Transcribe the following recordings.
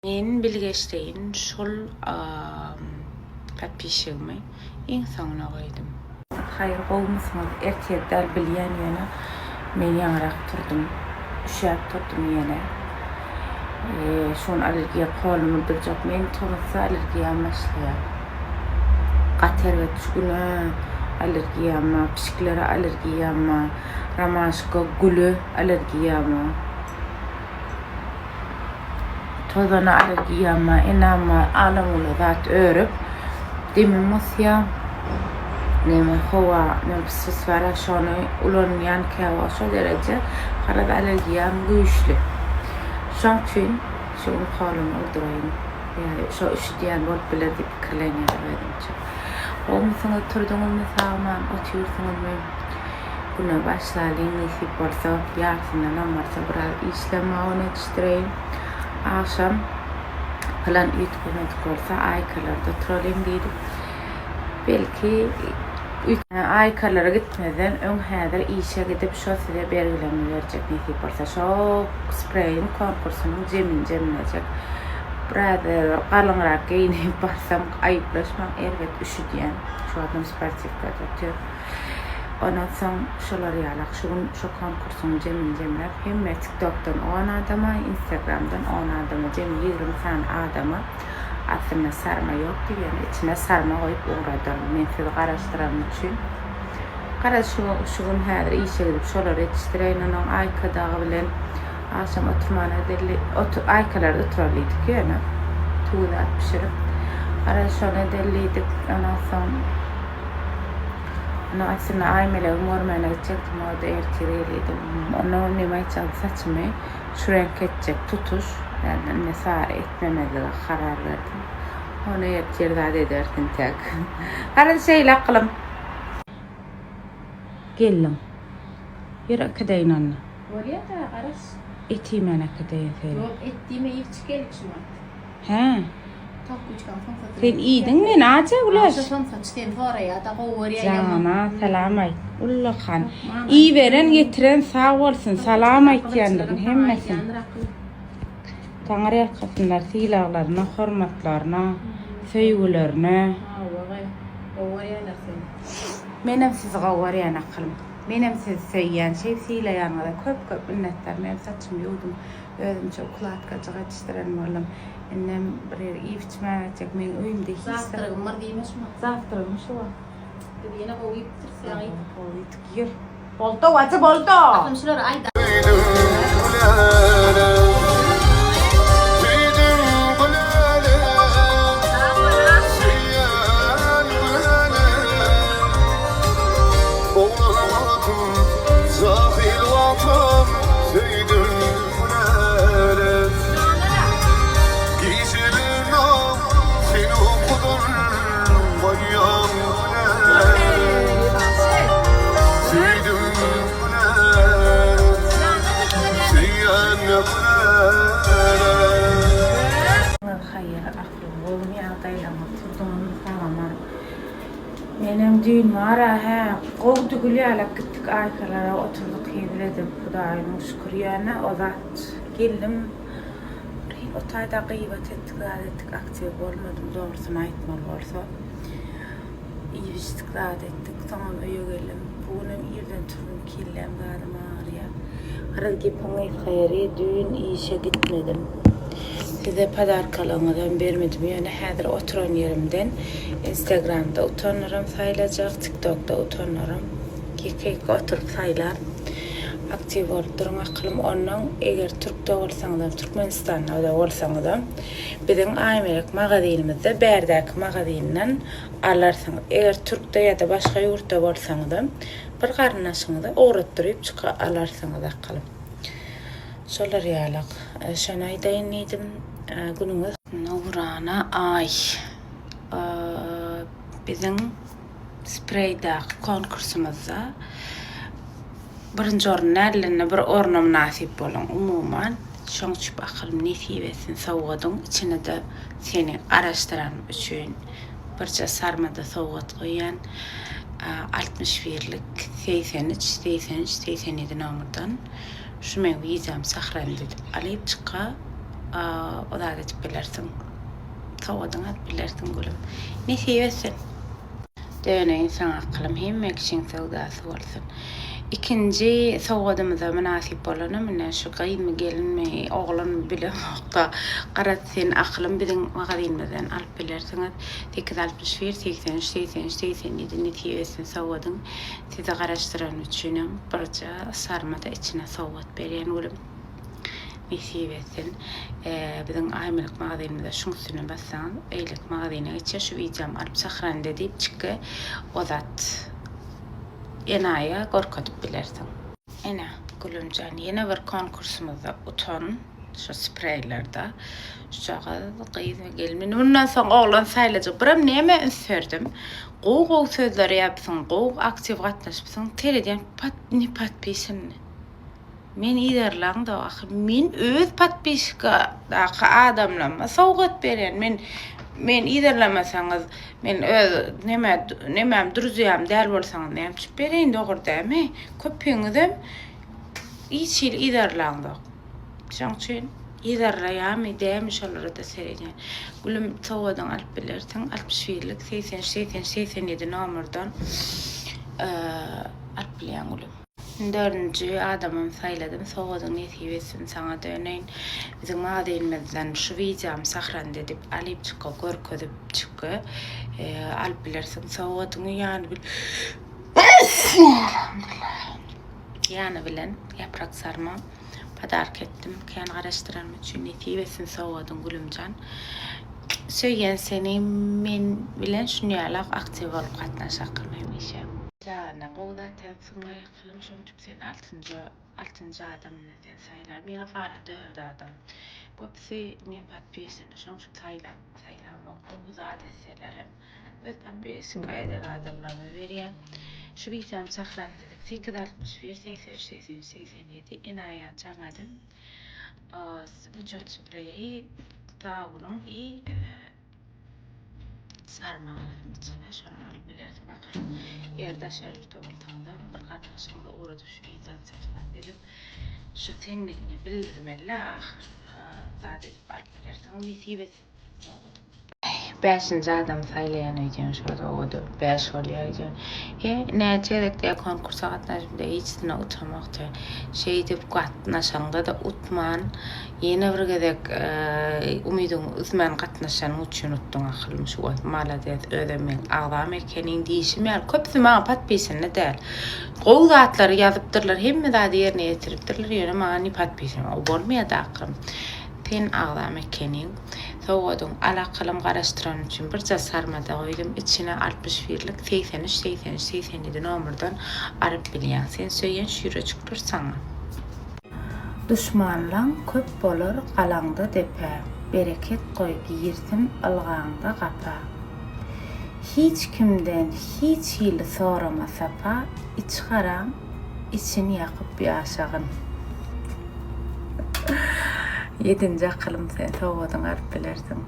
Men bilgeçteyin şol kapişigimi iň soňuna goýdum. Hayır gowmuşmaz erkekler bilýän ýene men ýaňrak turdum. Üşäp turdum ýene. Şol alergiýa golumy durjak. Men tursa alergiýam başlaýar. Gater we düşgüne alergiýam, pişiklere alergiýam, ramaşka gülü alergiýam. Tozana alergiýam, enama alamyly zat örüp demem musya neme howa neme siswara şonu ulanyň ýanky şo derece garada alergiýam güýçli. Şoň üçin şu golumy öldürýän. Şo üşdýän bolup biler diýip pikirlenýär. Olmasaňyz turduňyzmy saman oturýarsyňyzmy buna başlaýan näsip bolsa ýarsyna namarsa biraz işlemä yetişdireyim. Akşam falan ütgünet bolsa aykalarda turalım diýdi. Belki aykalara gitmeden öň häzir işe gidip şo size belgileme berjek näsip bolsa şo spreyin konkursynyň jemlenjek. Brother galyňrak giyinip barsam aýyplaşmak elbet üşüdýän. Şu adam sportifka tutýar. Ondan soň şolar ýalak şu konkursyň jemlenjek hemme TikTok'dan 10 adama, Instagram'dan 10 adama, 20 tane adama aslında sarma yok diýen içine sarma goýup uğradım. Men sizi garaşdyran üçin. Garaşygyň häzir işe gidip şolary ýetişdireýin onuň aýkadagy bilen akşam oturmana deli aykalarda turalıydık ýene. Tuğda pişirip garaşyna deliydik. Ondan soň no aslında aýmele mormana gitjekdim, orada ertireliydim. Onu nime aýtjak saçmy şu renk etjek tutuş, yani nesar etmemelige karar verdim. Onu ertirde ederdim tek. Gara şeýle kılym. Geldim. Ýere kedeýin anna. Bolýar da garaş. Etimene kedeýin seni. Yok etdiğime ýetip gelip şumat. He. Tak uçkan son Sen iýdiň men aça ulaş. Son saçten fara ya da gowar ya. Jana salamay. Ullahan. İyi veren getiren sağ bolsun. Salam aýtýandyň hemmesin. Taňary ýakasynlar silaglaryna, hormatlaryna, söýgülerine. Gowar ya narsa. Menem sizi gowar ýana kılym. Menem sizi söýýän şeý silaýanyňda köp minnetler. Men saçymy ýuwdum. Özümçe ukulatka ýetişdiren bolam. Ennem bir ýewçmäçek men öýümde hiç Zaftırgym var diýmiş mi? Zaftırgym şu wa. Ýene goýup tursa ýa. Goýup gir. Bolto waça bolto. Aklym şular aýda. Menem düýün var ha, gowdy gülýärler gitdik aykalara oturduk hevledim Hudaýyma şükür ýene o zat geldim. O taýda gıýbat etdik aktiv bolmadym dogrusyny aýtmal bolsa. Ýeşdik etdik, tamam öýe geldim. Bugün ýerden turgum killem garym ağrıýar. Garal gepeňe haýry düýün işe gitmedim. Size padarkalaňydan bermedim. Ýöne häzir oturan ýerimden Instagram'da utanırım sayılacak, TikTok'da utanırım. Kekek oturup saylar. Aktiv olup durun akılım onun. Eğer Türk'de olsanız, Türkmenistan'da olsanız bizim Aymelek magazinimizde berdeki magazinden alarsanız. Eğer Türk'de ya da başka yurtta olsanız bir garnaşınızda uğratdırıp çıka alarsanız akılım. Şolar ýalak. Şonu aýdaýyn diýdim. Günüňiz Nurana ay. Bizim spreyda konkursumuzda birinci ornallyny bir ornum nasip bolan umuman şoň üçin akylym nesip etsin sowgadyň içine de seni araşdyran üçin birçe sarmada sowgat goýan 61'lik 83 numaradan şu men vizam sahrandy alyp çyka o da bilersin. Soğudun bilersin gülüm. Ne seviyorsun? Döne insan aklım hemmek için sevdası olsun. İkinci soğudumuzda münasip olanı menen şu kıyım gelin mi oğlan bile da qarat sen aklım bizim mağadinmeden alıp bilersiniz. 861 83 87 netiyesin soğudun. Size araştıran üçünüm barca sarmada içine soğut beren gülüm. Nesibesin bizim aymilik mağadinimizde şunu sünü basan eylik mağadine geçe şu videom alıp sakran deyip çıkı o zat enaya korkutup bilersin. Ena gülümcan yine bir konkursumuzda uton şu spreylerde şu çağı kıyız ve gelmin bundan sonra oğlan sayılacak biram neme ünsördüm qoğu sözleri yapsın qoğu aktif katlaşıpsın tereden pat peysin. Men iderlan da men öz patpişka da adamlama soğut beren men iderlamasanız men öz nemem duruzuyam däl bolsaňyz näme çyp bereň dogry dämi köpüňizem içil iderlan da şoň üçin iderlayam idem şolara da sereden gülüm soğudan alıp bilersiň 61lik 87 nomerdan alıp bilen gülüm. Dördüncü adamım sayladım. Soğudun netiyesin sana döneyin. Bizim mağadayımızdan şu videom sakran dedip alıp çıkı, görködüp çıkı. Alıp bilersin soğudun yani bil. Yani bilen yaprak sarma. Padark ettim. Kendi araştıran için netiyesin soğudun gülümcan. Söyleyen seni men bilen şunu yalak aktif olup katnaşak kılmaymışım. Jana qoda tensumay qılım şoň tüpsen 6-njy adam neden saylar. Meni fara dördü adam. Bu pisi ne patpisin şoň saylar bu zat eselerim. Ve patpisin gaýda adamlarga berýän. Şu bitem saklandy. 861 87 enaya jaňadym. Vücut spreyi tağulun sarmanın içine şöyle bilerdim. Yerde şerifte ortamda bir kardeşimle uğradı şu izan sefler dedim. Şu tenlikini bildirdim Allah. Zaten alıp bilerdim. Nesibe. 5-nji adam saylayan öýden şurada oğudu. 5 bolýar. Näçelikde konkursa gatnaşymda hiçsine utamakdy. Şey dep gatnaşaňda da utman. Ýene bir gezek umydyň üzmen gatnaşan üçin utdyň akylym şu malades ödemen agam ekeniň diýişim ýa köpsi maňa patpisine däl. Gowy zatlary ýazypdyrlar, hemme zady ýerine ýetiripdirler. Ýöne maňa ni patpisine bolmaýar aklym. Pen agam ekeniň soğudun alakalım garaştıran üçün bir sarmada koydum. İçine 61'lik 87 nomerdan arıp bilýän. Sen söyleyen şüýreçik dursaňa. Düşmanlaň köp bolar galaňda depe. Bereket koy girsin algaňda gapa. Hiç kimden hiç hili sorama sapa. İç garam içini yakıp ýaşagyn. 7-nji akylym sen soğudun arıp bilersin.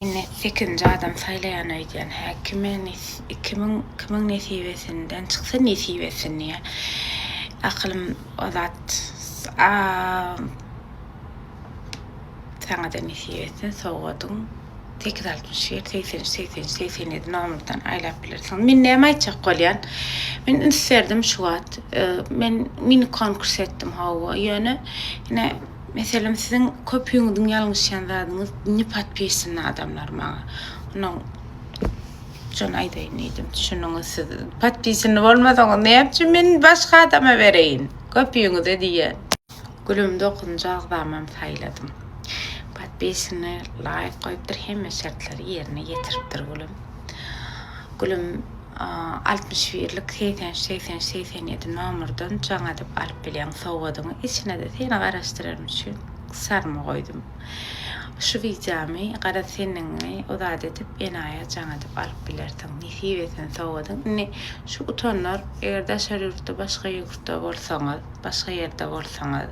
Yine 8-nji adam saylayan öýden kimin nesibesinden çyksa nesibesini ya. Akylym o zat sana da nesibesin soğudun 861 87 nomerdan aýlap bilersin. Men näme aýtjak bolýan? Men isterdim şu wagt men konkurs etdim hawa ýöne ine mesela sizin köpüňizden ýalňyşan zadyňyz ne patpisin adamlar maňa. Onuň jon aýdaýyn edim. Şunuňy siz patpisini bolmasaňyz näçe men başga adama bereýin? Köpüňize diýen. Gülüm 9-njy agdamam sayladym. Patpisini laýyk goýupdyr, hemme şertleri ýerine ýetiripdir gülüm. Gülüm 61'lik 87 nomerdan jaňadyp alyp bilýän soğudyň içine de seni garaşdyrarym üçin sarma koydum. Şu videomy gara seniňi ozat edip enaya jaňadyp alyp bilersiň. Nesibesiň soğudyň. Şu utanlar erde şerifde başga ýurtda bolsaňyz, başga ýerde bolsaňyz,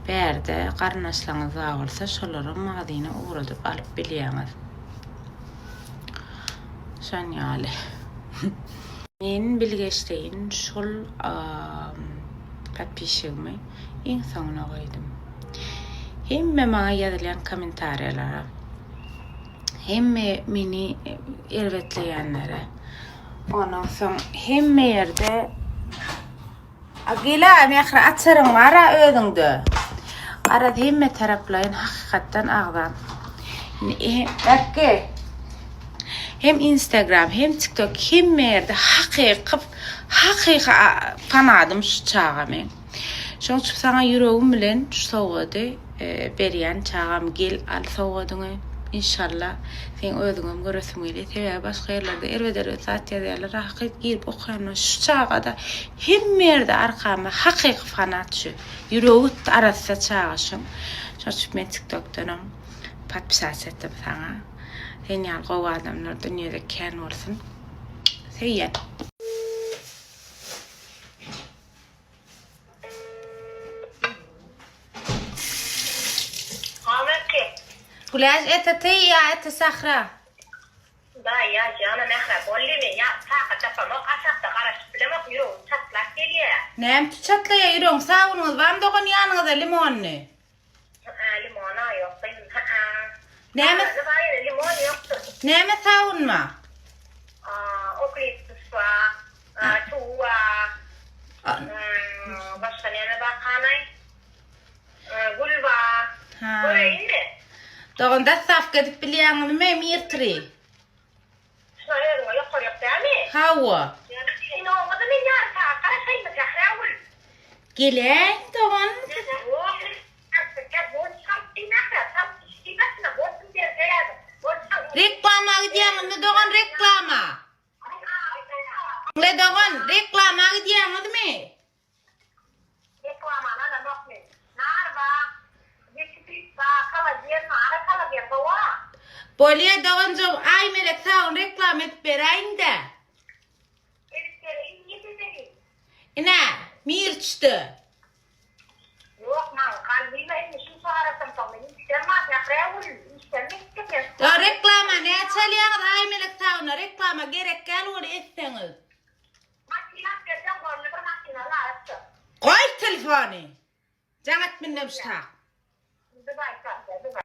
berde garnaşlaryňyz bolsa şolaryň magazyna uğradyp alyp bilýäňiz. Şoň ýaly. Men bilgeçdeýin şol patpişigimi iň soňuna goýdum. Hem bana yazılan komentarlara. Hem meni ervetleyenlere. Ondan sonra hem yerde Agila mekra atsarın ara ödündü. Arada hem taraflayın hakikaten ağdan. Bakki. Hem Instagram hem TikTok hem yerde hakiki fanadım şu çağımı. Şoň sana yüreğim bilen şu sowgady berýän çağam gel al sowgadyňy. İnşallah sen özüňem göresim gelýär. Täze başga ýerlerde erweder zat ýazarlar hakik girip okuyan şu çağda hem yerde arkama hakiki fanat şu. Yüreği arasında çağışım. Şoň men TikTok'dan patpis etdim sana. Sen ýal gowy adamlar dünýede kän bolsun. Seýen. Gulaş ete ya ete sahra. Da ya canım nahra bolli mi ya sağa tapamak asakta qaraş bilemek yürü çatlak geliyor. Nem çatlaya yürüň sağınız var mı dogan ýanyňyzda limonny? Limona yok benim. Näme Hayır limon yoktu. näme sağınma? Okliptus var. Tuva. Başka näme bakanay? Gulva. Ha. Böyle indi. Dogan da saf gedip bilýäňmi men ýertiri. Şöyle yok yok değil mi? Hawa. Yani o da men yar ta qaraşay mı tahrawul. Gelen dogan. Reklama gidýäňmi dogan reklama? Le dogan reklama gidýäňmi? Bolýa dogan jow ay melek sağın reklam edip beräýin-de. Ina, mir çyşdy. Da reklama näçelýär ay melek sağına reklama gerek gelýär etseňiz. Koy telefonu. Jaňat minnem şta.